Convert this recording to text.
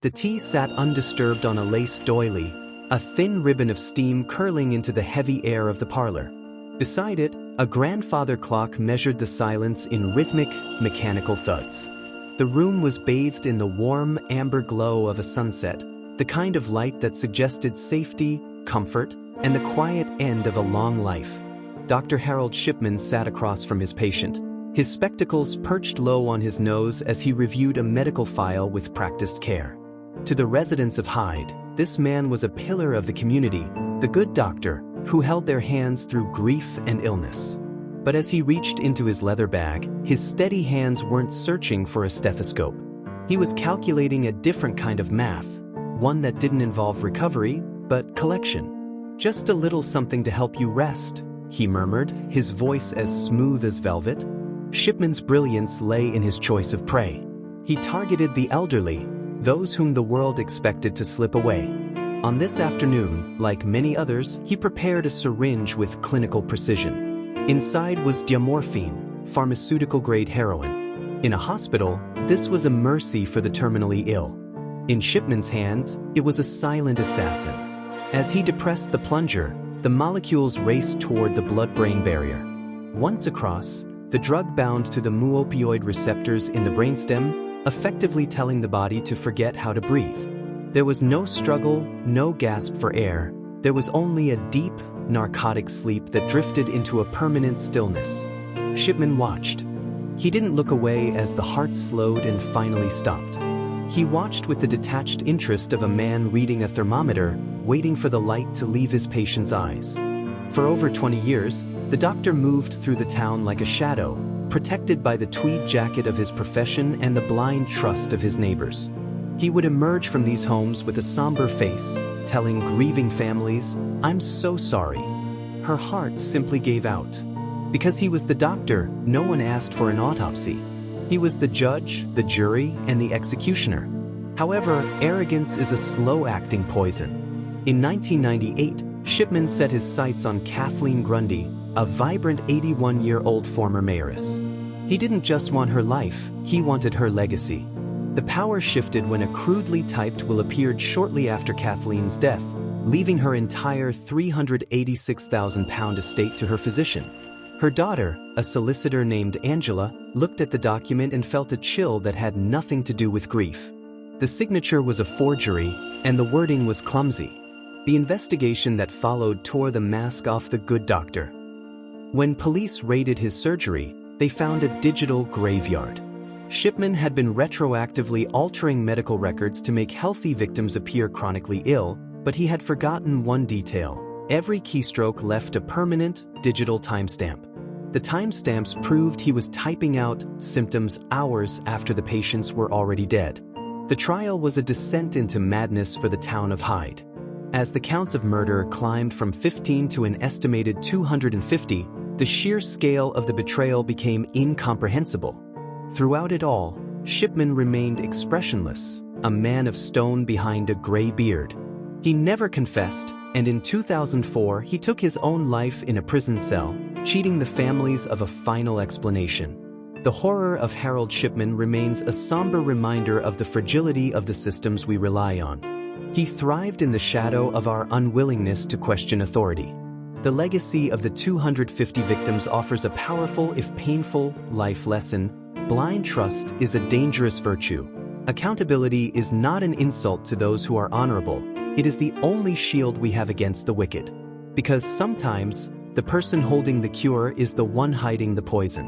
The tea sat undisturbed on a lace doily, a thin ribbon of steam curling into the heavy air of the parlor. Beside it, a grandfather clock measured the silence in rhythmic, mechanical thuds. The room was bathed in the warm, amber glow of a sunset, the kind of light that suggested safety, comfort, and the quiet end of a long life. Dr. Harold Shipman sat across from his patient, his spectacles perched low on his nose as he reviewed a medical file with practiced care. To the residents of Hyde, this man was a pillar of the community, the good doctor, who held their hands through grief and illness. But as he reached into his leather bag, his steady hands weren't searching for a stethoscope. He was calculating a different kind of math, one that didn't involve recovery, but collection. "Just a little something to help you rest," he murmured, his voice as smooth as velvet. Shipman's brilliance lay in his choice of prey. He targeted the elderly, those whom the world expected to slip away. On this afternoon, like many others, he prepared a syringe with clinical precision. Inside was diamorphine, pharmaceutical-grade heroin. In a hospital, this was a mercy for the terminally ill. In Shipman's hands, it was a silent assassin. As he depressed the plunger, the molecules raced toward the blood-brain barrier. Once across, the drug bound to the mu-opioid receptors in the brainstem, effectively telling the body to forget how to breathe. There was no struggle, no gasp for air. There was only a deep, narcotic sleep that drifted into a permanent stillness. Shipman watched. He didn't look away as the heart slowed and finally stopped. He watched with the detached interest of a man reading a thermometer, waiting for the light to leave his patient's eyes. For over 20 years, the doctor moved through the town like a shadow, protected by the tweed jacket of his profession and the blind trust of his neighbors. He would emerge from these homes with a somber face, telling grieving families, "I'm so sorry." Her heart simply gave out. Because he was the doctor, no one asked for an autopsy. He was the judge, the jury, and the executioner. However, arrogance is a slow-acting poison. In 1998, Shipman set his sights on Kathleen Grundy, a vibrant 81-year-old former mayoress. He didn't just want her life, he wanted her legacy. The power shifted when a crudely typed will appeared shortly after Kathleen's death, leaving her entire £386,000 estate to her physician. Her daughter, a solicitor named Angela, looked at the document and felt a chill that had nothing to do with grief. The signature was a forgery, and the wording was clumsy. The investigation that followed tore the mask off the good doctor. When police raided his surgery, they found a digital graveyard. Shipman had been retroactively altering medical records to make healthy victims appear chronically ill, but he had forgotten one detail. Every keystroke left a permanent, digital timestamp. The timestamps proved he was typing out symptoms hours after the patients were already dead. The trial was a descent into madness for the town of Hyde. As the counts of murder climbed from 15 to an estimated 250, the sheer scale of the betrayal became incomprehensible. Throughout it all, Shipman remained expressionless, a man of stone behind a gray beard. He never confessed, and in 2004 he took his own life in a prison cell, cheating the families of a final explanation. The horror of Harold Shipman remains a somber reminder of the fragility of the systems we rely on. He thrived in the shadow of our unwillingness to question authority. The legacy of the 250 victims offers a powerful, if painful, life lesson. Blind trust is a dangerous virtue. Accountability is not an insult to those who are honorable. It is the only shield we have against the wicked. Because sometimes, the person holding the cure is the one hiding the poison.